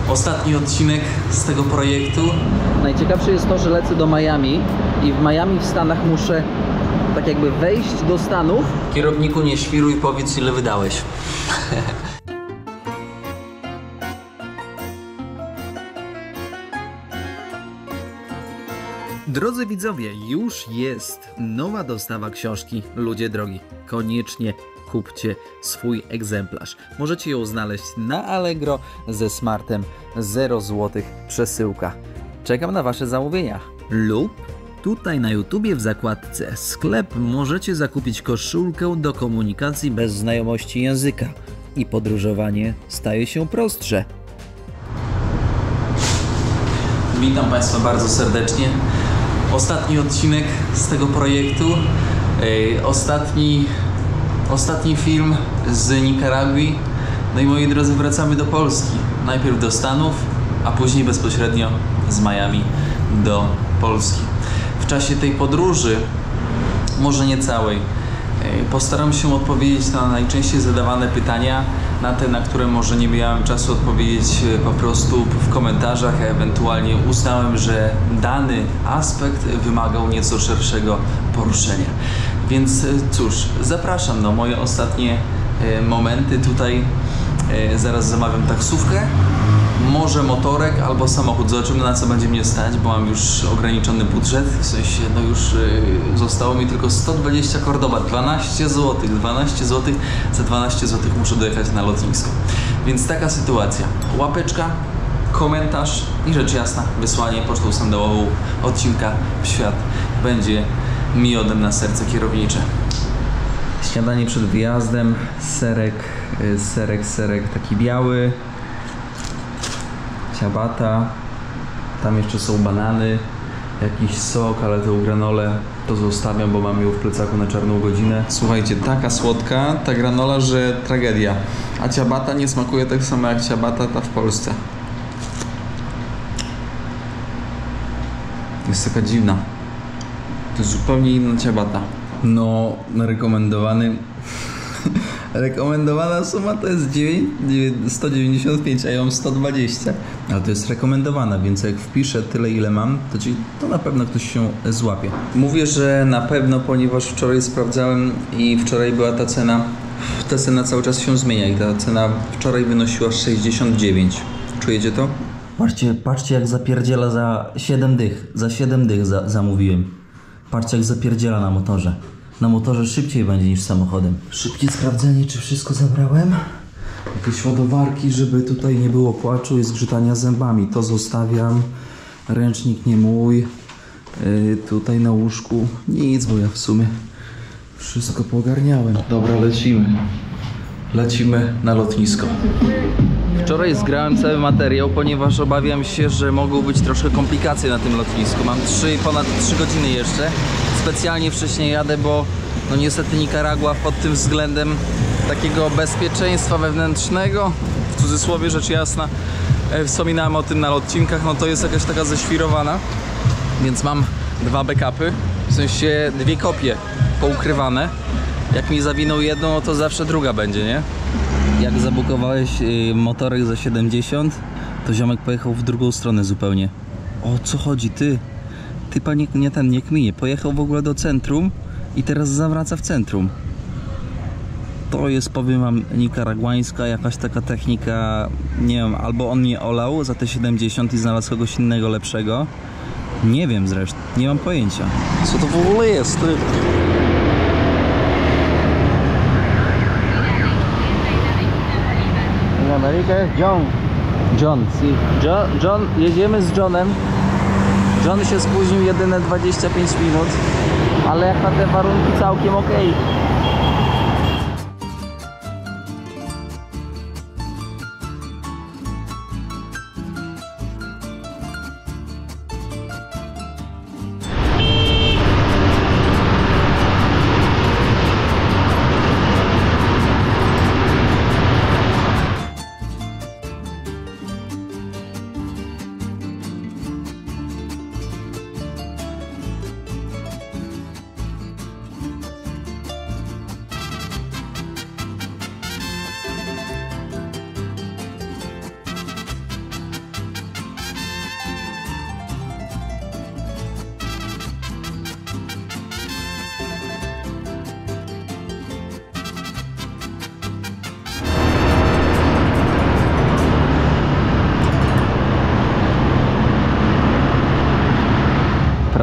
Ostatni odcinek z tego projektu. Najciekawsze jest to, że lecę do Miami i w Miami w Stanach muszę tak jakby wejść do Stanów. Kierowniku, nie świruj, powiedz ile wydałeś. Drodzy widzowie, już jest nowa dostawa książki Ludzie Drogi. Koniecznie kupcie swój egzemplarz. Możecie ją znaleźć na Allegro ze smartem 0 zł przesyłka. Czekam na wasze zamówienia. Lub tutaj na YouTubie w zakładce sklep możecie zakupić koszulkę do komunikacji bez znajomości języka i podróżowanie staje się prostsze. Witam Państwa bardzo serdecznie. Ostatni odcinek z tego projektu. Ostatni film z Nikaragui. No i moi drodzy, wracamy do Polski. Najpierw do Stanów, a później bezpośrednio z Miami do Polski. W czasie tej podróży, może nie całej, postaram się odpowiedzieć na najczęściej zadawane pytania, na te, na które może nie miałem czasu odpowiedzieć po prostu w komentarzach, a ewentualnie uznałem, że dany aspekt wymagał nieco szerszego poruszenia. Więc cóż, zapraszam na moje ostatnie momenty tutaj. Zaraz zamawiam taksówkę, może motorek albo samochód. Zobaczymy, na co będzie mnie stać, bo mam już ograniczony budżet. W sensie, no już zostało mi tylko 120 Cordoba, 12 zł. 12 zł, za 12 zł muszę dojechać na lotnisko. Więc taka sytuacja. Łapeczka, komentarz i rzecz jasna, wysłanie pocztą sandałową odcinka w świat będzie miodem na serce kierownicze. Śniadanie przed wyjazdem, serek taki biały, ciabata, tam jeszcze są banany, jakiś sok, ale tę granolę to zostawiam, bo mam ją w plecaku na czarną godzinę. Słuchajcie, taka słodka ta granola, że tragedia, a ciabata nie smakuje tak samo jak ciabata ta w Polsce. Jest taka dziwna. To jest zupełnie inna ciabata. No, rekomendowana suma to jest 195, a ja mam 120. Ale to jest rekomendowana, więc jak wpiszę tyle, ile mam, to na pewno ktoś się złapie. Mówię, że na pewno, ponieważ wczoraj sprawdzałem i wczoraj była ta cena. Ta cena cały czas się zmienia i ta cena wczoraj wynosiła 69. Czujecie to? Patrzcie jak zapierdziela za 7 dych. Za 7 dych zamówiłem. Patrzcie jak zapierdziela na motorze. Na motorze szybciej będzie niż samochodem. Szybkie sprawdzenie, czy wszystko zabrałem. Jakieś ładowarki, żeby tutaj nie było płaczu i zgrzytania zębami. To zostawiam. Ręcznik nie mój. Tutaj na łóżku nic, bo ja w sumie wszystko pogarniałem. Dobra, lecimy na lotnisko. Wczoraj zgrałem cały materiał, ponieważ obawiam się, że mogą być troszkę komplikacje na tym lotnisku. Mam ponad 3 godziny jeszcze. Specjalnie wcześniej jadę, bo no niestety Nikaragua pod tym względem takiego bezpieczeństwa wewnętrznego, w cudzysłowie rzecz jasna, wspominałem o tym na odcinkach, no to jest jakaś taka ześwirowana. Więc mam 2 backupy, w sensie 2 kopie poukrywane. Jak mi zawinął jedną, no to zawsze druga będzie, nie? Jak zabukowałeś motorek za 70, to ziomek pojechał w drugą stronę zupełnie. O co chodzi, ty? Ty panie, nie kminie. Pojechał w ogóle do centrum i teraz zawraca w centrum. To jest, powiem wam, nikaraguańska jakaś taka technika, nie wiem, albo on mnie olał za te 70 i znalazł kogoś innego lepszego. Nie wiem zresztą, nie mam pojęcia. Co to w ogóle jest, ty? Amerykę? John, jedziemy z Johnem. John się spóźnił jedyne 25 minut, ale jak na te warunki całkiem okej.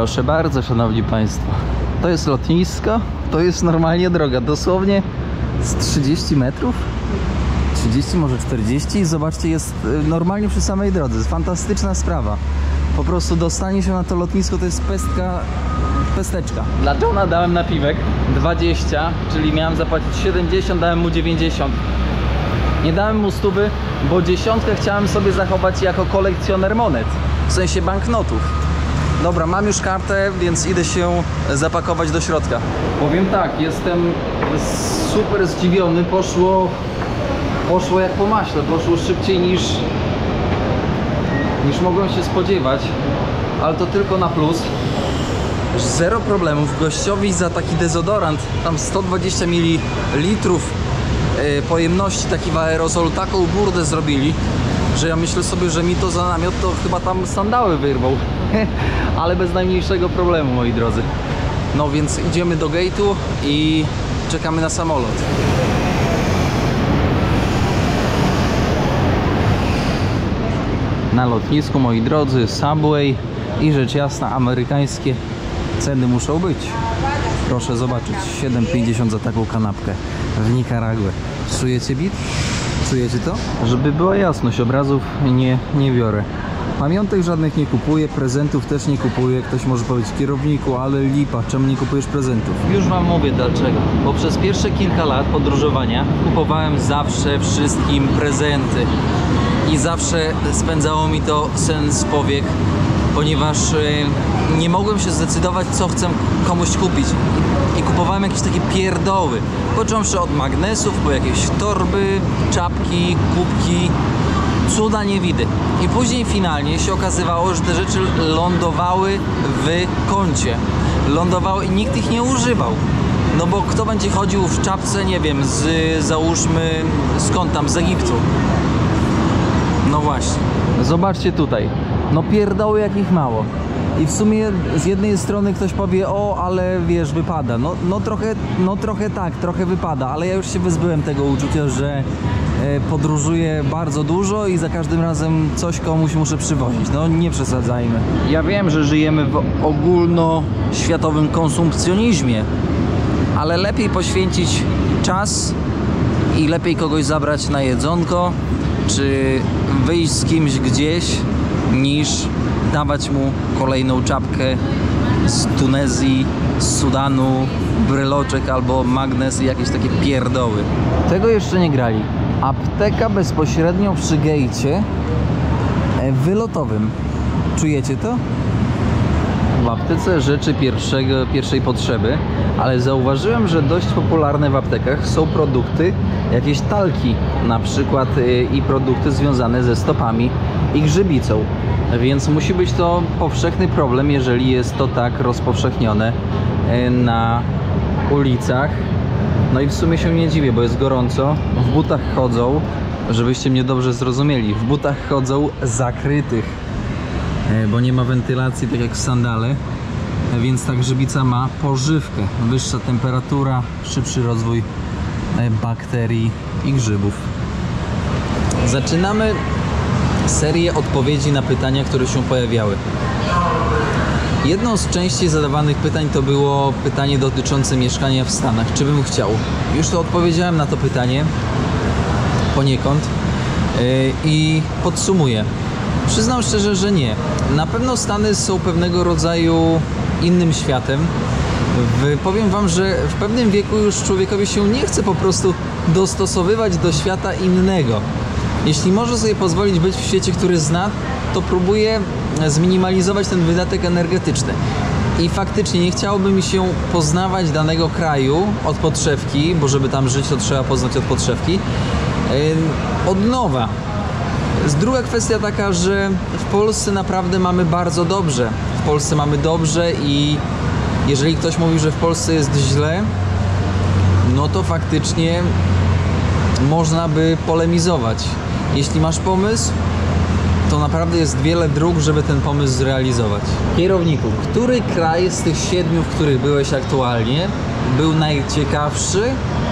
Proszę bardzo, szanowni państwo. To jest lotnisko, to jest normalnie droga, dosłownie z 30 metrów. 30, może 40. Zobaczcie, jest normalnie przy samej drodze. Jest fantastyczna sprawa. Po prostu dostanie się na to lotnisko to jest pesteczka. Dla Johna dałem napiwek 20, czyli miałem zapłacić 70, dałem mu 90. Nie dałem mu 100, bo 10 chciałem sobie zachować jako kolekcjoner monet. W sensie banknotów. Dobra, mam już kartę, więc idę się zapakować do środka. Powiem tak, jestem super zdziwiony. Poszło jak po maśle, poszło szybciej niż mogłem się spodziewać, ale to tylko na plus. Zero problemów. Gościowi za taki dezodorant, tam 120 ml pojemności takiego aerozolu, taką burdę zrobili, że ja myślę sobie, że mi to za namiot to chyba tam sandały wyrwał. Ale bez najmniejszego problemu, moi drodzy. No więc idziemy do gate'u i czekamy na samolot. Na lotnisku, moi drodzy, Subway i rzecz jasna amerykańskie ceny muszą być. Proszę zobaczyć, 7,50 za taką kanapkę w Nikaragwie. Czujecie bit? Czujecie to? Żeby była jasność, obrazów nie biorę. Pamiątek żadnych nie kupuję, prezentów też nie kupuję. Ktoś może powiedzieć: kierowniku, ale lipa, czemu nie kupujesz prezentów? Już wam mówię dlaczego. Bo przez pierwsze kilka lat podróżowania kupowałem zawsze wszystkim prezenty. I zawsze spędzało mi to sens powiek, ponieważ nie mogłem się zdecydować, co chcę komuś kupić. I kupowałem jakieś takie pierdoły. Począwszy od magnesów, po jakieś torby, czapki, kubki, cuda niewidy. I później finalnie się okazywało, że te rzeczy lądowały w kącie. Lądowały i nikt ich nie używał. No bo kto będzie chodził w czapce, nie wiem, załóżmy, skąd tam, z Egiptu. No właśnie. Zobaczcie tutaj. No pierdoły jakich mało. I w sumie z jednej strony ktoś powie: o, ale wiesz, wypada. No trochę tak, trochę wypada, ale ja już się wyzbyłem tego uczucia, że podróżuję bardzo dużo i za każdym razem coś komuś muszę przywozić. No nie przesadzajmy. Ja wiem, że żyjemy w ogólnoświatowym konsumpcjonizmie, ale lepiej poświęcić czas i lepiej kogoś zabrać na jedzonko, czy wyjść z kimś gdzieś, niż dawać mu kolejną czapkę z Tunezji, z Sudanu, bryloczek albo magnes i jakieś takie pierdoły. Tego jeszcze nie grali. Apteka bezpośrednio przy gejcie wylotowym. Czujecie to? W aptece rzeczy pierwszej potrzeby, ale zauważyłem, że dość popularne w aptekach są produkty, jakieś talki na przykład, i produkty związane ze stopami i grzybicą. Więc musi być to powszechny problem, jeżeli jest to tak rozpowszechnione na ulicach. No i w sumie się nie dziwię, bo jest gorąco. W butach chodzą, żebyście mnie dobrze zrozumieli, w butach chodzą zakrytych, bo nie ma wentylacji, tak jak w sandale. Więc ta grzybica ma pożywkę. Wyższa temperatura, szybszy rozwój bakterii i grzybów. Zaczynamy serię odpowiedzi na pytania, które się pojawiały. Jedną z częściej zadawanych pytań to było pytanie dotyczące mieszkania w Stanach. Czy bym chciał? Już to odpowiedziałem na to pytanie poniekąd i podsumuję. Przyznam szczerze, że nie. Na pewno Stany są pewnego rodzaju innym światem. Powiem wam, że w pewnym wieku już człowiekowi się nie chce po prostu dostosowywać do świata innego. Jeśli może sobie pozwolić być w świecie, który zna, to próbuje zminimalizować ten wydatek energetyczny. I faktycznie nie chciałoby mi się poznawać danego kraju od podszewki, bo żeby tam żyć, to trzeba poznać od podszewki, od nowa. Druga kwestia taka, że w Polsce naprawdę mamy bardzo dobrze. W Polsce mamy dobrze i jeżeli ktoś mówi, że w Polsce jest źle, no to faktycznie można by polemizować. Jeśli masz pomysł, to naprawdę jest wiele dróg, żeby ten pomysł zrealizować. Kierowniku, który kraj z tych 7, w których byłeś aktualnie, był najciekawszy,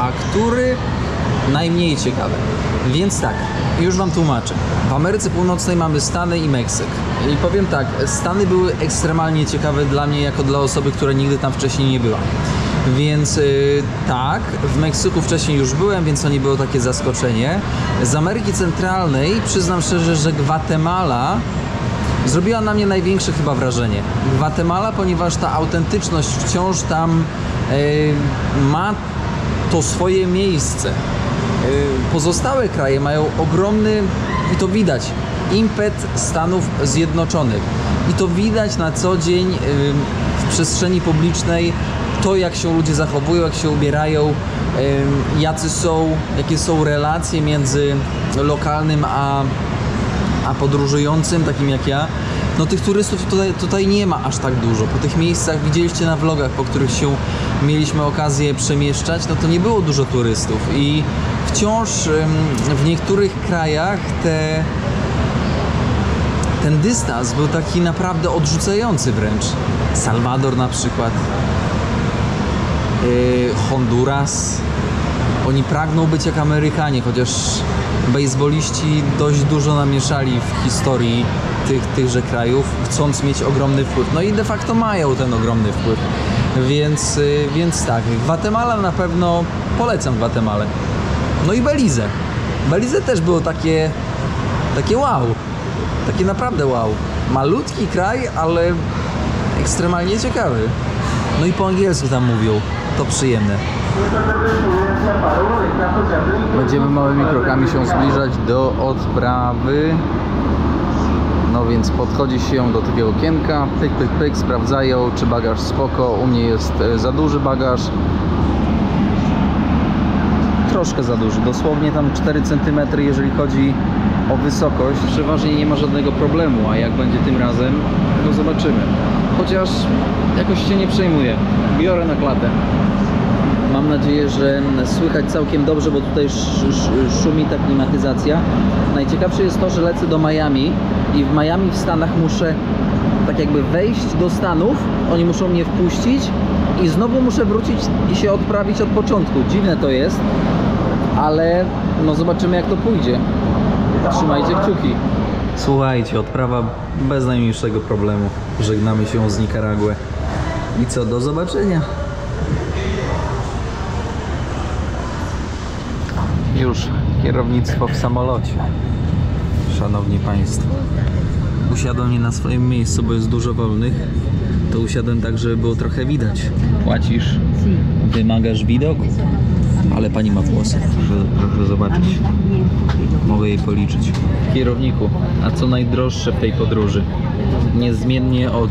a który najmniej ciekawe. Więc tak, już wam tłumaczę. W Ameryce Północnej mamy Stany i Meksyk. I powiem tak, Stany były ekstremalnie ciekawe dla mnie, jako dla osoby, która nigdy tam wcześniej nie była. Więc tak, w Meksyku wcześniej już byłem, więc to nie było takie zaskoczenie. Z Ameryki Centralnej przyznam szczerze, że Gwatemala zrobiła na mnie największe chyba wrażenie. Gwatemala, ponieważ ta autentyczność wciąż tam ma to swoje miejsce. Pozostałe kraje mają ogromny, i to widać, impet Stanów Zjednoczonych. I to widać na co dzień w przestrzeni publicznej, to jak się ludzie zachowują, jak się ubierają, jakie są relacje między lokalnym a podróżującym, takim jak ja. No tych turystów tutaj nie ma aż tak dużo. Po tych miejscach widzieliście na vlogach, po których się mieliśmy okazję przemieszczać, no to nie było dużo turystów i wciąż w niektórych krajach ten dystans był taki naprawdę odrzucający wręcz. Salwador na przykład, Honduras. Oni pragną być jak Amerykanie, chociaż bejsboliści dość dużo namieszali w historii tychże krajów, chcąc mieć ogromny wpływ. No i de facto mają ten ogromny wpływ. Więc tak, Gwatemala na pewno polecam Gwatemalę. No i Belize. Belize też było takie wow. Takie naprawdę wow. Malutki kraj, ale ekstremalnie ciekawy. No i po angielsku tam mówią. To przyjemne. Będziemy małymi krokami się zbliżać do odprawy. No więc podchodzi się do takiego okienka, pyk, pyk, pyk, sprawdzają, czy bagaż spoko. U mnie jest za duży bagaż. Troszkę za duży, dosłownie tam 4 cm, jeżeli chodzi o wysokość. Przeważnie nie ma żadnego problemu, a jak będzie tym razem, no zobaczymy. Chociaż jakoś się nie przejmuję. Biorę na klatę. Mam nadzieję, że słychać całkiem dobrze, bo tutaj szumi ta klimatyzacja. Najciekawsze jest to, że lecę do Miami i w Miami w Stanach muszę tak jakby wejść do Stanów, oni muszą mnie wpuścić i znowu muszę wrócić i się odprawić od początku. Dziwne to jest, ale no zobaczymy jak to pójdzie. Trzymajcie kciuki. Słuchajcie, odprawa bez najmniejszego problemu. Żegnamy się z Nikaraguę. I co, do zobaczenia. Już kierownictwo w samolocie. Szanowni Państwo. Usiadłem nie na swoim miejscu, bo jest dużo wolnych. To usiadłem tak, żeby było trochę widać. Płacisz, wymagasz widoku. Ale pani ma włosy, proszę zobaczyć. Mogę jej policzyć. Kierowniku, a co najdroższe w tej podróży? Niezmiennie od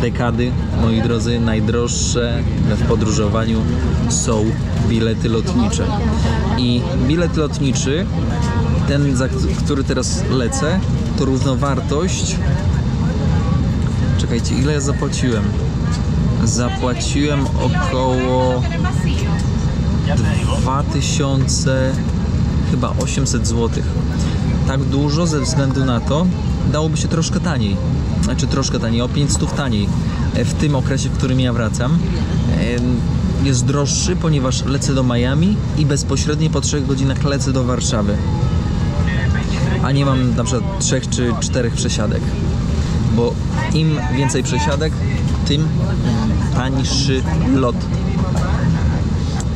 dekady, moi drodzy, najdroższe w podróżowaniu są bilety lotnicze. I bilet lotniczy, ten, za który teraz lecę, to równowartość... Czekajcie, ile ja zapłaciłem? Zapłaciłem około 2800 zł. Tak dużo ze względu na to, dałoby się troszkę taniej. Znaczy troszkę taniej, o 500 taniej. W tym okresie, w którym ja wracam. Jest droższy, ponieważ lecę do Miami i bezpośrednio po 3 godzinach lecę do Warszawy. A nie mam na przykład 3 czy 4 przesiadek. Bo im więcej przesiadek, tym tańszy lot.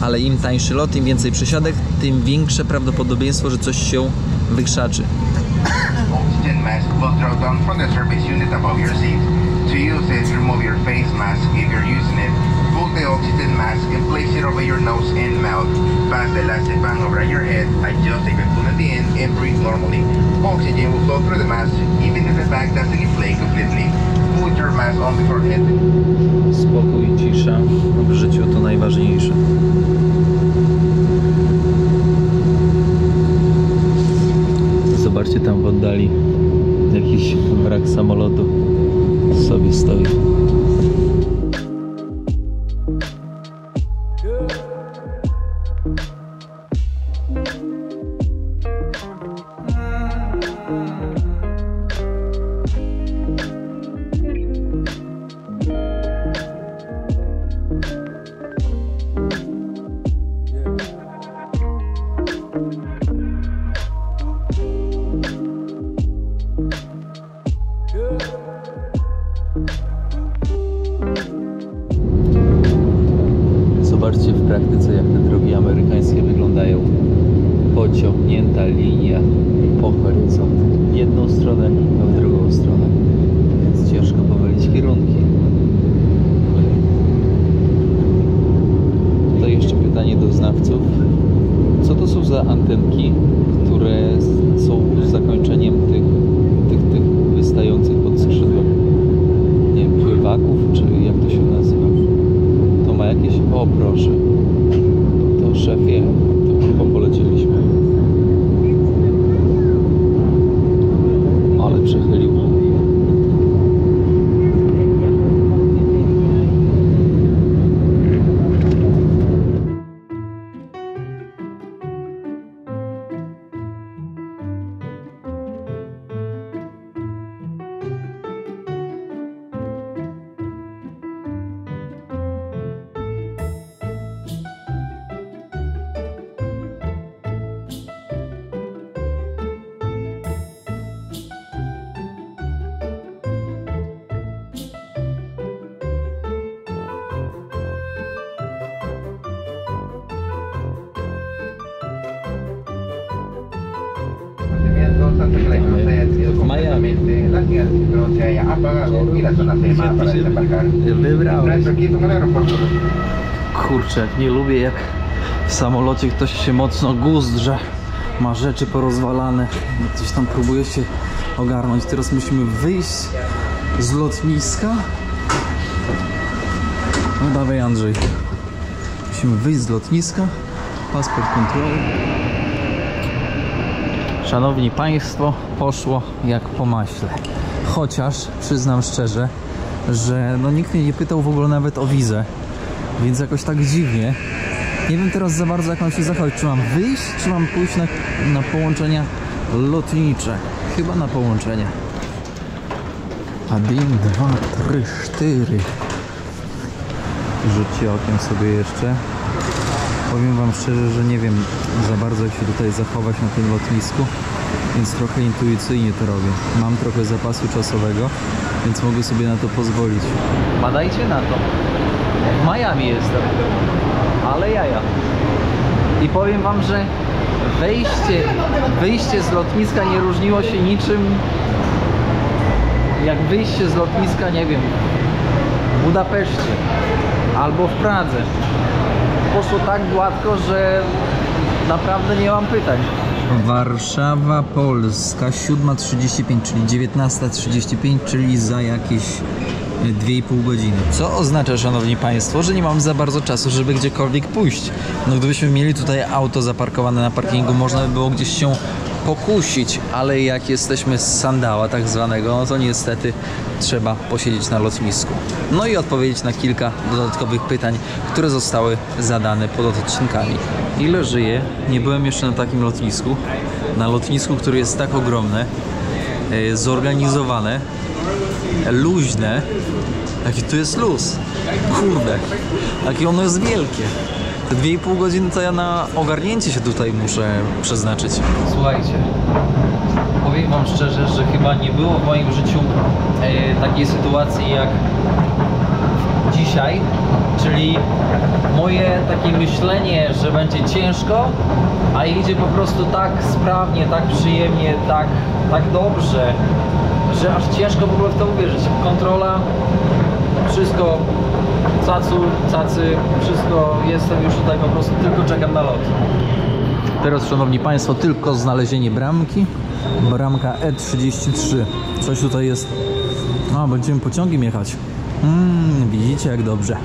Ale im tańszy lot, im więcej przesiadek, tym większe prawdopodobieństwo, że coś się wykrzaczy. Oxygen mask will draw down from the service unit above your seat. To use it, remove your face mask if you're using it. Pull the oxygen mask and place it over your nose and mouth. Pass the elastic band over your head, adjust the cocoon at the end, and breathe normally. Oxygen will flow through the mask, even if the bag doesn't inflate completely. Put your mask on before head. Spokój, cisza. W życiu to najważniejsze. Zobaczcie tam w oddali. Jakiś wrak samolotu sobie stoi. stronę, a w drugą stronę. Więc ciężko pomylić kierunki. Tutaj jeszcze pytanie do znawców. Co to są za antenki, które są zakończeniem tych wystających pod skrzydłem? Nie wiem, pływaków, czy jak to się nazywa? To ma jakieś... O, proszę. To szefie, to chyba polecieliśmy. Ale przechylił. Miami. La señal de cinturón se haya apagado y la zona se llama para desembarcar. Wybrałeś. Nuestro equipo en el aeropuerto. Kurczę, jak nie lubię, jak w samolocie ktoś się mocno guzdrze, ma rzeczy porozwalane, gdzieś tam próbuje się ogarnąć. Teraz musimy wyjść z lotniska. No dawaj, Andrzej. Musimy wyjść z lotniska. Paszport kontroli. Szanowni Państwo, poszło jak po maśle. Chociaż przyznam szczerze, że no nikt mnie nie pytał w ogóle nawet o wizę. Więc jakoś tak dziwnie. Nie wiem teraz za bardzo, jak mam się zachować. Czy mam wyjść, czy mam pójść na połączenia lotnicze? Chyba na połączenia. 1, 2, 3, 4. Rzućcie okiem sobie jeszcze. Powiem wam szczerze, że nie wiem za bardzo, jak się tutaj zachować na tym lotnisku, więc trochę intuicyjnie to robię. Mam trochę zapasu czasowego, więc mogę sobie na to pozwolić. Badajcie na to. W Miami jestem, ale jaja. I powiem wam, że wyjście z lotniska nie różniło się niczym jak wyjście z lotniska, nie wiem, w Budapeszcie albo w Pradze. Poszło tak gładko, że naprawdę nie mam pytań. Warszawa, Polska, 7:35, czyli 19:35, czyli za jakieś 2,5 godziny. Co oznacza, szanowni państwo, że nie mam za bardzo czasu, żeby gdziekolwiek pójść. No gdybyśmy mieli tutaj auto zaparkowane na parkingu, można by było gdzieś się pokusić, ale jak jesteśmy z sandała tak zwanego, no to niestety trzeba posiedzieć na lotnisku. No i odpowiedzieć na kilka dodatkowych pytań, które zostały zadane pod odcinkami. Ile żyję? Nie byłem jeszcze na takim lotnisku. Na lotnisku, które jest tak ogromne, zorganizowane, luźne. Jaki tu jest luz. Kurde, jakie ono jest wielkie. Te 2,5 godziny to ja na ogarnięcie się tutaj muszę przeznaczyć. Słuchajcie, powiem wam szczerze, że chyba nie było w moim życiu takiej sytuacji jak dzisiaj, czyli moje takie myślenie, że będzie ciężko, a idzie po prostu tak sprawnie, tak przyjemnie, tak dobrze, że aż ciężko w ogóle w to uwierzyć. Kontrola, wszystko cacy, wszystko, jestem już tutaj, po prostu tylko czekam na lot. Teraz, szanowni państwo, tylko znalezienie bramki. Bramka E33. Coś tutaj jest. A, będziemy pociągiem jechać. Widzicie, jak dobrze.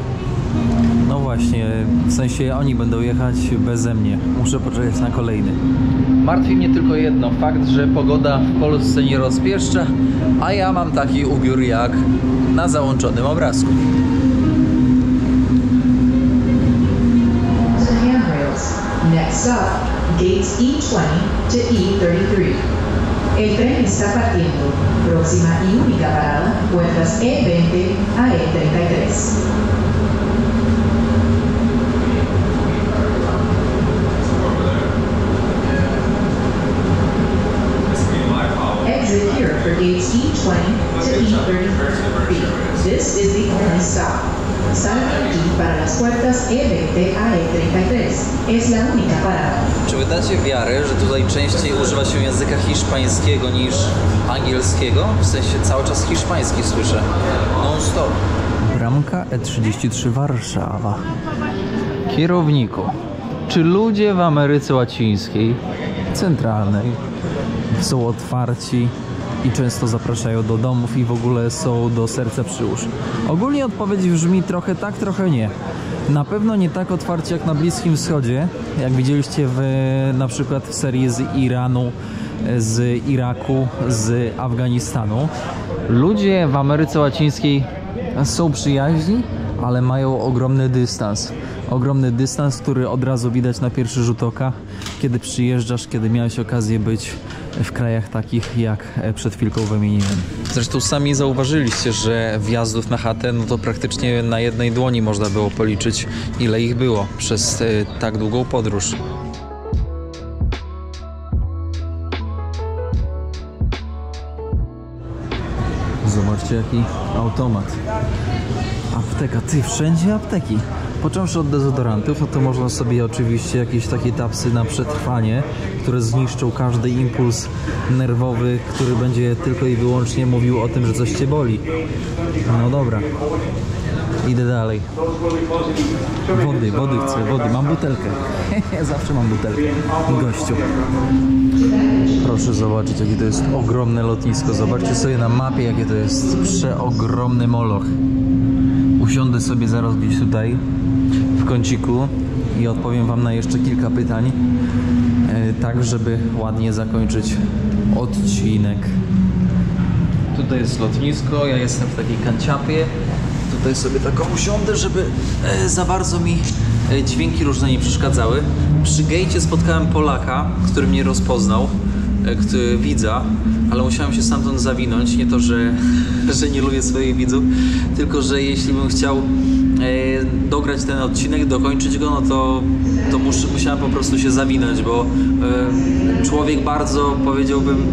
No właśnie, w sensie oni będą jechać beze mnie. Muszę poczekać na kolejny. Martwi mnie tylko jedno, fakt, że pogoda w Polsce nie rozpieszcza, a ja mam taki ubiór jak na załączonym obrazku. Next stop, gates E20 to E33. El tren está partiendo. Próxima y única parada, puertas E20 a E33. Exit here for gates E20 to E33. This is the only stop. Salga aquí para las puertas E20 a E33. Es la única parada. Czy wy dacie wiarę, że tutaj częściej używa się języka hiszpańskiego niż angielskiego? W sensie cały czas hiszpański słyszę. Non stop. Bramka E33 Warszawa. Kierowniku, czy ludzie w Ameryce Łacińskiej, centralnej, są otwarci i często zapraszają do domów i w ogóle są do serca przyłóż? Ogólnie odpowiedź brzmi trochę tak, trochę nie. Na pewno nie tak otwarci jak na Bliskim Wschodzie, jak widzieliście na przykład w serii z Iranu, z Iraku, z Afganistanu. Ludzie w Ameryce Łacińskiej są przyjaźni, ale mają ogromny dystans. Ogromny dystans, który od razu widać na pierwszy rzut oka, kiedy przyjeżdżasz, kiedy miałeś okazję być w krajach takich, jak przed chwilką wymieniłem. Zresztą sami zauważyliście, że wjazdów na chatę, no to praktycznie na jednej dłoni można było policzyć, ile ich było przez tak długą podróż. Zobaczcie, jaki automat. Apteka, ty, wszędzie apteki. Począwszy od dezodorantów, no to można sobie oczywiście jakieś takie tapsy na przetrwanie, które zniszczą każdy impuls nerwowy, który będzie tylko i wyłącznie mówił o tym, że coś cię boli. No dobra. Idę dalej. Wody chcę, wody. Mam butelkę. Zawsze mam butelkę. Gościu. Proszę zobaczyć, jakie to jest ogromne lotnisko. Zobaczcie sobie na mapie, jakie to jest przeogromny moloch. Usiądę sobie zaraz gdzieś tutaj w kąciku i odpowiem wam na jeszcze kilka pytań, tak żeby ładnie zakończyć odcinek. Tutaj jest lotnisko, ja jestem w takiej kanciapie. Tutaj sobie taką usiądę, żeby za bardzo mi dźwięki różne nie przeszkadzały. Przy gejcie spotkałem Polaka, który mnie rozpoznał, widza, ale musiałem się stamtąd zawinąć. Nie to, że nie lubię swoich widzów, tylko że jeśli bym chciał dograć ten odcinek, dokończyć go, no to musiałem po prostu się zawinąć, bo człowiek bardzo, powiedziałbym,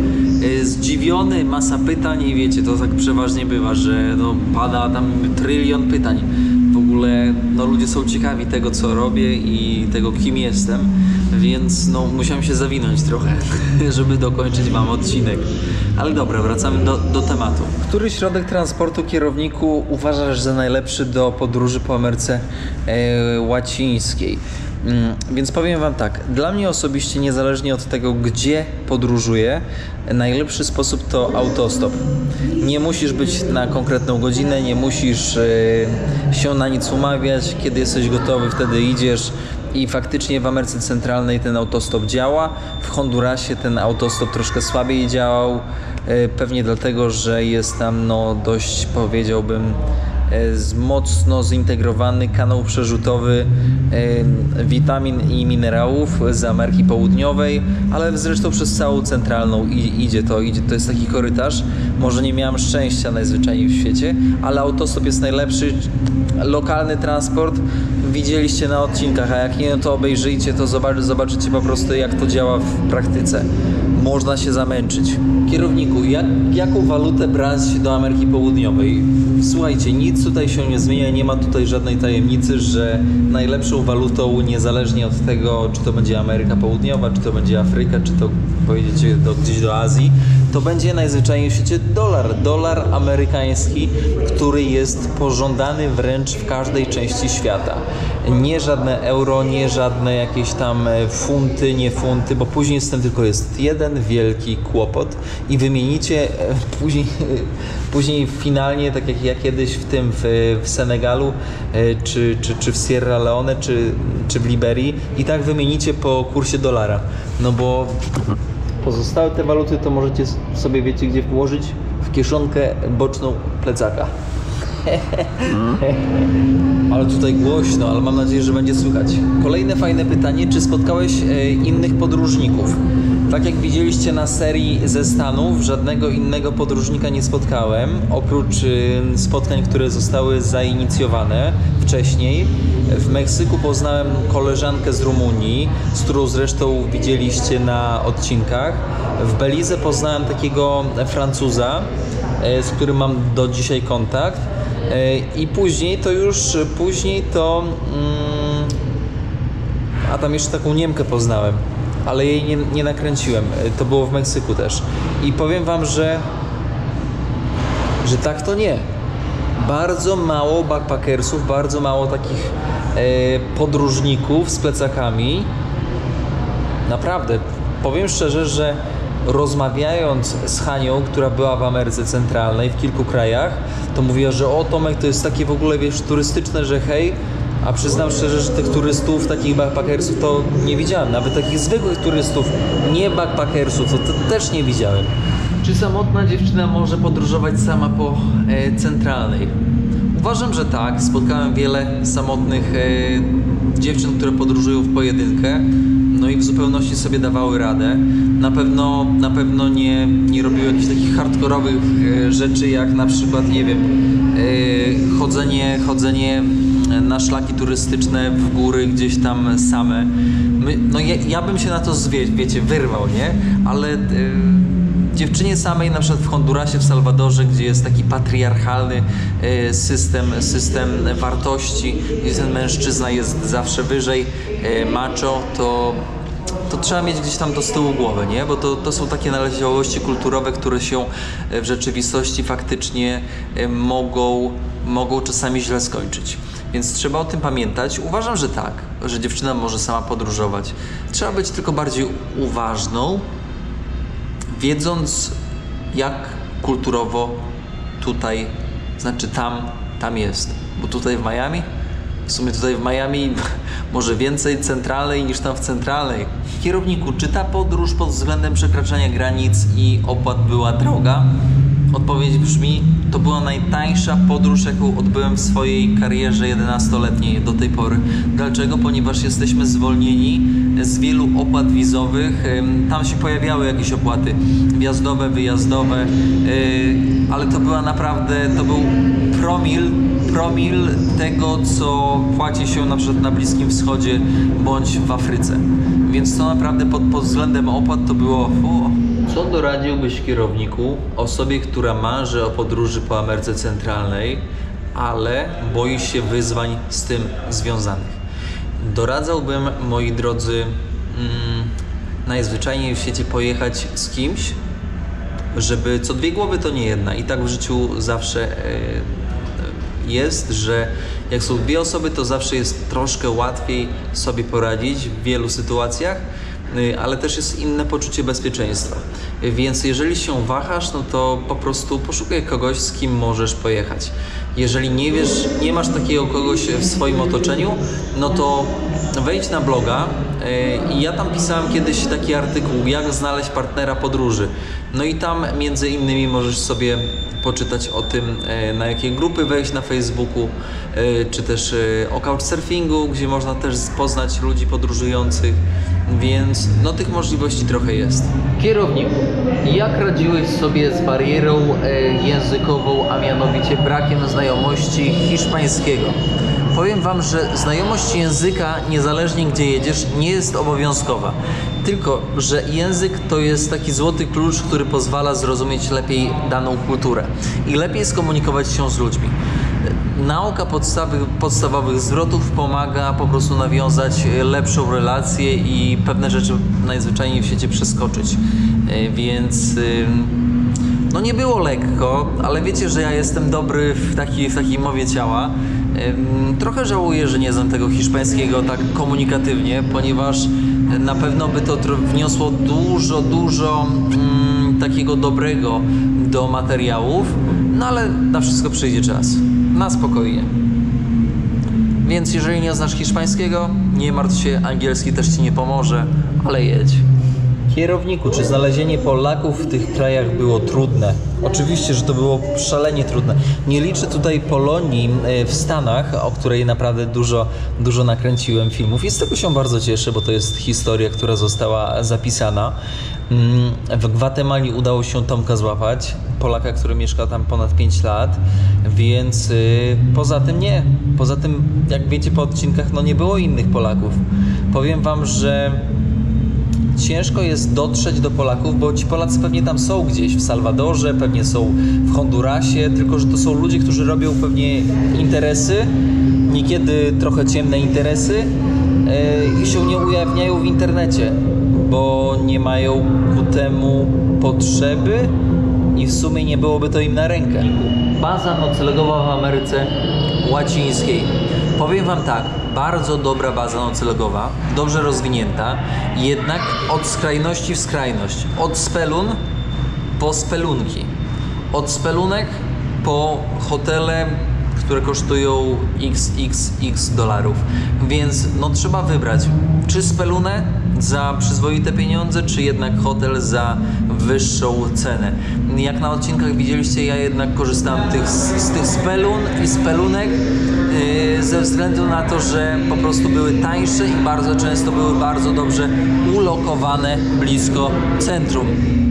zdziwiony, masa pytań i wiecie, to tak przeważnie bywa, że no, pada tam trylion pytań. W ogóle no, ludzie są ciekawi tego, co robię i tego, kim jestem, więc no, musiałem się zawinąć trochę, żeby dokończyć wam odcinek. Ale dobra, wracamy do tematu. Który środek transportu, kierowniku, uważasz za najlepszy do podróży po Ameryce Łacińskiej? Więc powiem wam tak, dla mnie osobiście, niezależnie od tego, gdzie podróżuję, najlepszy sposób to autostop. Nie musisz być na konkretną godzinę, nie musisz się na nic umawiać. Kiedy jesteś gotowy, wtedy idziesz. I faktycznie w Ameryce Centralnej ten autostop działa. W Hondurasie ten autostop troszkę słabiej działał. Pewnie dlatego, że jest tam no, dość, powiedziałbym, mocno zintegrowany kanał przerzutowy witamin i minerałów z Ameryki Południowej, ale zresztą przez całą centralną idzie. To jest taki korytarz. Może nie miałem szczęścia najzwyczajniej w świecie, ale autostop jest najlepszy. Lokalny transport widzieliście na odcinkach, a jak nie, no to obejrzyjcie, to zobaczycie po prostu, jak to działa w praktyce. Można się zamęczyć. Kierowniku, jaką walutę brać do Ameryki Południowej? Słuchajcie, nic tutaj się nie zmienia, nie ma tutaj żadnej tajemnicy, że najlepszą walutą, niezależnie od tego, czy to będzie Ameryka Południowa, czy to będzie Afryka, czy to pojedziecie gdzieś do Azji, to będzie najzwyczajniej w świecie dolar amerykański, który jest pożądany wręcz w każdej części świata. Nie żadne euro, nie żadne jakieś tam funty, nie funty, bo później z tym tylko jest jeden wielki kłopot i wymienicie później finalnie, tak jak ja kiedyś w Senegalu, czy w Sierra Leone, czy w Liberii, i tak wymienicie po kursie dolara. No bo pozostałe te waluty to możecie sobie, wiecie, gdzie włożyć? W kieszonkę boczną plecaka. Ale tutaj głośno, ale mam nadzieję, że będzie słychać. Kolejne fajne pytanie, czy spotkałeś innych podróżników? Tak jak widzieliście na serii ze Stanów, żadnego innego podróżnika nie spotkałem, oprócz spotkań, które zostały zainicjowane wcześniej. W Meksyku poznałem koleżankę z Rumunii, z którą zresztą widzieliście na odcinkach. W Belize poznałem takiego Francuza, z którym mam do dzisiaj kontakt. I później to a tam jeszcze taką Niemkę poznałem, ale jej nie nakręciłem. To było w Meksyku też. I powiem wam, że tak to nie. Bardzo mało backpackersów, bardzo mało takich podróżników z plecakami. Naprawdę, powiem szczerze, że rozmawiając z Hanią, która była w Ameryce Centralnej, w kilku krajach, to mówiła, że o Tomek, to jest takie w ogóle, wiesz, turystyczne, że hej, a przyznam szczerze, że tych turystów, takich backpackersów to nie widziałem. Nawet takich zwykłych turystów, nie backpackersów, to też nie widziałem. Czy samotna dziewczyna może podróżować sama po Centralnej? Uważam, że tak. Spotkałem wiele samotnych dziewczyn, które podróżują w pojedynkę, no i w zupełności sobie dawały radę. Na pewno nie robiły jakichś takich hardkorowych rzeczy, jak na przykład, nie wiem, chodzenie na szlaki turystyczne w góry gdzieś tam same. Ja bym się na to, wiecie, wyrwał, nie? Ale dziewczynie samej, na przykład w Hondurasie, w Salwadorze, gdzie jest taki patriarchalny system wartości, gdzie ten mężczyzna jest zawsze wyżej, macho, to trzeba mieć gdzieś tam to z tyłu głowy, nie? Bo to są takie naleciałości kulturowe, które się w rzeczywistości faktycznie mogą czasami źle skończyć. Więc trzeba o tym pamiętać. Uważam, że tak, że dziewczyna może sama podróżować. Trzeba być tylko bardziej uważną, wiedząc, jak kulturowo tutaj, znaczy tam jest. Bo tutaj w Miami, może więcej centralnej niż tam w centralnej. Kierowniku, czy ta podróż pod względem przekraczania granic i opłat była droga? Odpowiedź brzmi, to była najtańsza podróż, jaką odbyłem w swojej karierze 11-letniej do tej pory. Dlaczego? Ponieważ jesteśmy zwolnieni z wielu opłat wizowych. Tam się pojawiały jakieś opłaty wjazdowe, wyjazdowe, ale to była naprawdę, to był promil tego, co płaci się na przykład na Bliskim Wschodzie bądź w Afryce. Więc to naprawdę pod względem opłat to było... Co doradziłbyś, kierowniku, osobie, która marzy o podróży po Ameryce Centralnej, ale boi się wyzwań z tym związanych? Doradzałbym, moi drodzy, najzwyczajniej w świecie pojechać z kimś, żeby co dwie głowy to nie jedna. I tak w życiu zawsze jest, że jak są dwie osoby, to zawsze jest troszkę łatwiej sobie poradzić w wielu sytuacjach, ale też jest inne poczucie bezpieczeństwa. Więc jeżeli się wahasz, no to po prostu poszukaj kogoś, z kim możesz pojechać. Jeżeli nie wiesz, nie masz takiego kogoś w swoim otoczeniu, no to wejdź na bloga i ja tam pisałem kiedyś taki artykuł, jak znaleźć partnera podróży. No i tam między innymi możesz sobie poczytać o tym, na jakie grupy wejść na Facebooku, czy też o couchsurfingu, gdzie można też poznać ludzi podróżujących, więc no tych możliwości trochę jest. Kierowniku, jak radziłeś sobie z barierą językową, a mianowicie brakiem znajomości hiszpańskiego? Powiem Wam, że znajomość języka, niezależnie gdzie jedziesz, nie jest obowiązkowa. Tylko że język to jest taki złoty klucz, który pozwala zrozumieć lepiej daną kulturę i lepiej skomunikować się z ludźmi. Nauka podstawowych zwrotów pomaga po prostu nawiązać lepszą relację i pewne rzeczy najzwyczajniej w świecie przeskoczyć. Więc no nie było lekko, ale wiecie, że ja jestem dobry w takiej mowie ciała. Trochę żałuję, że nie znam tego hiszpańskiego tak komunikatywnie, ponieważ na pewno by to wniosło dużo takiego dobrego do materiałów, no ale na wszystko przyjdzie czas. Na spokojnie. Więc jeżeli nie znasz hiszpańskiego, nie martw się, angielski też Ci nie pomoże, ale jedź. Kierowniku, czy znalezienie Polaków w tych krajach było trudne? Oczywiście, że to było szalenie trudne. Nie liczę tutaj Polonii w Stanach, o której naprawdę dużo nakręciłem filmów i z tego się bardzo cieszę, bo to jest historia, która została zapisana. W Gwatemali udało się Tomka złapać, Polaka, który mieszka tam ponad 5 lat, więc poza tym nie. Poza tym, jak wiecie po odcinkach, no nie było innych Polaków. Powiem Wam, że ciężko jest dotrzeć do Polaków, bo ci Polacy pewnie tam są gdzieś w Salwadorze, pewnie są w Hondurasie, tylko że to są ludzie, którzy robią pewnie interesy, niekiedy trochę ciemne interesy i się nie ujawniają w internecie, bo nie mają ku temu potrzeby i w sumie nie byłoby to im na rękę. Baza noclegowa w Ameryce Łacińskiej. Powiem wam tak, bardzo dobra baza noclegowa, dobrze rozwinięta, jednak od skrajności w skrajność. Od spelun po spelunki. Od spelunek po hotele, które kosztują XXX dolarów. Więc no trzeba wybrać, czy spelunę za przyzwoite pieniądze, czy jednak hotel za wyższą cenę. Jak na odcinkach widzieliście, ja jednak korzystałem z tych spelun i spelunek ze względu na to, że po prostu były tańsze i bardzo często były bardzo dobrze ulokowane blisko centrum.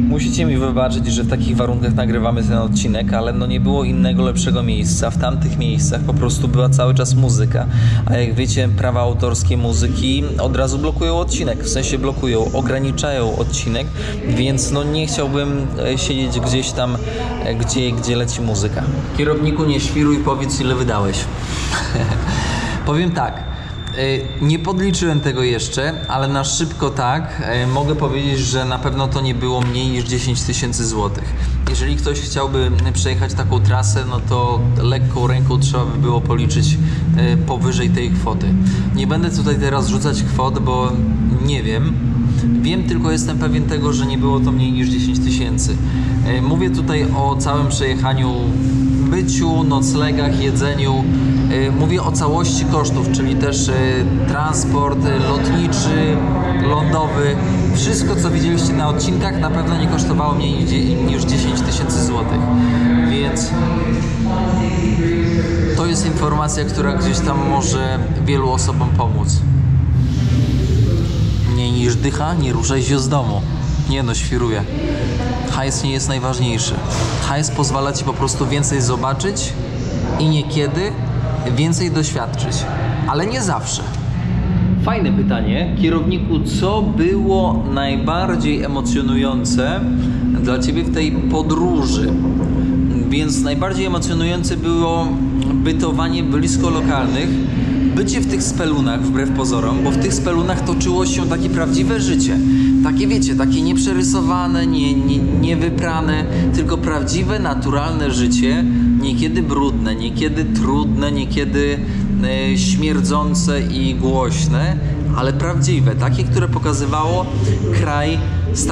Musicie mi wybaczyć, że w takich warunkach nagrywamy ten odcinek, ale no nie było innego lepszego miejsca. W tamtych miejscach po prostu była cały czas muzyka. A jak wiecie, prawa autorskie muzyki od razu blokują odcinek. W sensie blokują, ograniczają odcinek, więc no nie chciałbym siedzieć gdzieś tam, gdzie leci muzyka. Kierowniku, nie świruj, powiedz, ile wydałeś. Powiem tak. Nie podliczyłem tego jeszcze, ale na szybko tak mogę powiedzieć, że na pewno to nie było mniej niż 10 000 złotych. Jeżeli ktoś chciałby przejechać taką trasę, no to lekką ręką trzeba by było policzyć powyżej tej kwoty. Nie będę tutaj teraz rzucać kwot, bo nie wiem. Wiem, tylko jestem pewien tego, że nie było to mniej niż 10 000. Mówię tutaj o całym przejechaniu, byciu, noclegach, jedzeniu. Mówię o całości kosztów, czyli też transport lotniczy, lądowy. Wszystko, co widzieliście na odcinkach, na pewno nie kosztowało mniej niż 10 000 złotych. Więc to jest informacja, która gdzieś tam może wielu osobom pomóc. Mniej niż dycha, nie ruszaj się z domu. Nie no, świruję. Hajs nie jest najważniejszy. Hajs pozwala ci po prostu więcej zobaczyć i niekiedy więcej doświadczyć, ale nie zawsze. Fajne pytanie. Kierowniku, co było najbardziej emocjonujące dla ciebie w tej podróży? Więc najbardziej emocjonujące było bytowanie blisko lokalnych, bycie w tych spelunach wbrew pozorom, bo w tych spelunach toczyło się takie prawdziwe życie. Takie wiecie, takie nieprzerysowane, niewyprane, tylko prawdziwe, naturalne życie, niekiedy brudne, niekiedy trudne, niekiedy śmierdzące i głośne, ale prawdziwe, takie, które pokazywało kraj z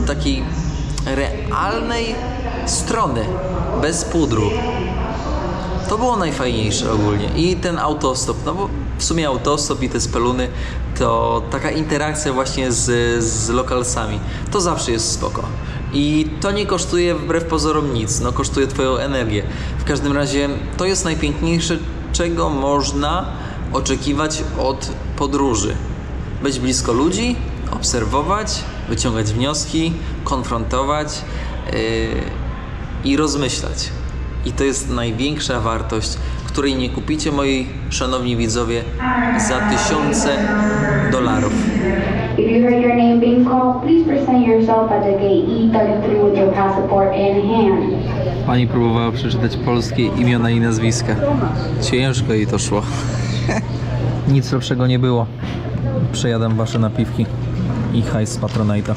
takiej realnej strony, bez pudru. To było najfajniejsze ogólnie. I ten autostop, no bo w sumie autostop i te speluny to taka interakcja właśnie z lokalsami. To zawsze jest spoko. I to nie kosztuje wbrew pozorom nic, no kosztuje twoją energię. W każdym razie to jest najpiękniejsze, czego można oczekiwać od podróży. Być blisko ludzi, obserwować, wyciągać wnioski, konfrontować i rozmyślać. I to jest największa wartość, której nie kupicie, moi szanowni widzowie, za $1000. If you heard your name being called, please present yourself at the gate E33 with your passport in hand. Pani próbowała przeczytać polskie imiona i nazwiska. Ciężko jej to szło. Nic lepszego nie było. Przejadam wasze napiwki i hajs z Patronite'a.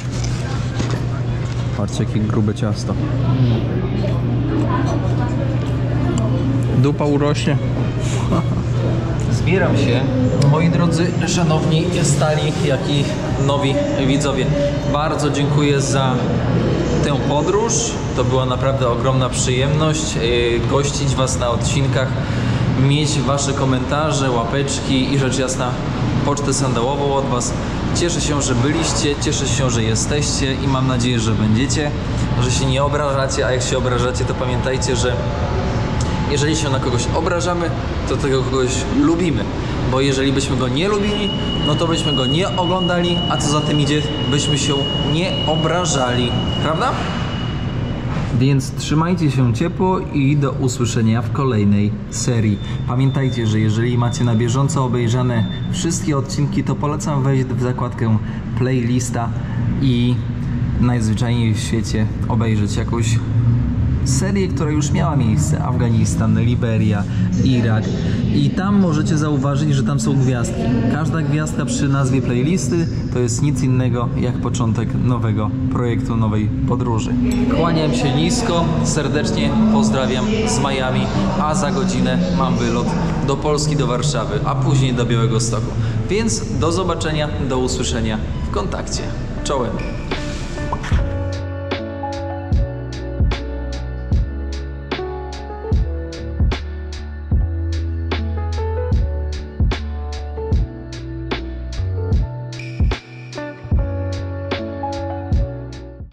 Patrzcie, jakie grube ciasto. Dupa urośnie. Zbieram się, moi drodzy, szanowni stali, jak i nowi widzowie. Bardzo dziękuję za tę podróż. To była naprawdę ogromna przyjemność gościć was na odcinkach, mieć wasze komentarze, łapeczki i rzecz jasna pocztę sandałową od was. Cieszę się, że byliście, cieszę się, że jesteście i mam nadzieję, że będziecie, że się nie obrażacie, a jak się obrażacie, to pamiętajcie, że jeżeli się na kogoś obrażamy, to tego kogoś lubimy, bo jeżeli byśmy go nie lubili, no to byśmy go nie oglądali, a co za tym idzie, byśmy się nie obrażali, prawda? Więc trzymajcie się ciepło i do usłyszenia w kolejnej serii. Pamiętajcie, że jeżeli macie na bieżąco obejrzane wszystkie odcinki, to polecam wejść w zakładkę playlista i najzwyczajniej w świecie obejrzeć jakąś serię, która już miała miejsce. Afganistan, Liberia, Irak. I tam możecie zauważyć, że tam są gwiazdki. Każda gwiazdka przy nazwie playlisty to jest nic innego jak początek nowego projektu, nowej podróży. Kłaniam się nisko, serdecznie pozdrawiam z Miami, a za godzinę mam wylot do Polski, do Warszawy, a później do Białegostoku. Więc do zobaczenia, do usłyszenia w kontakcie. Czołem!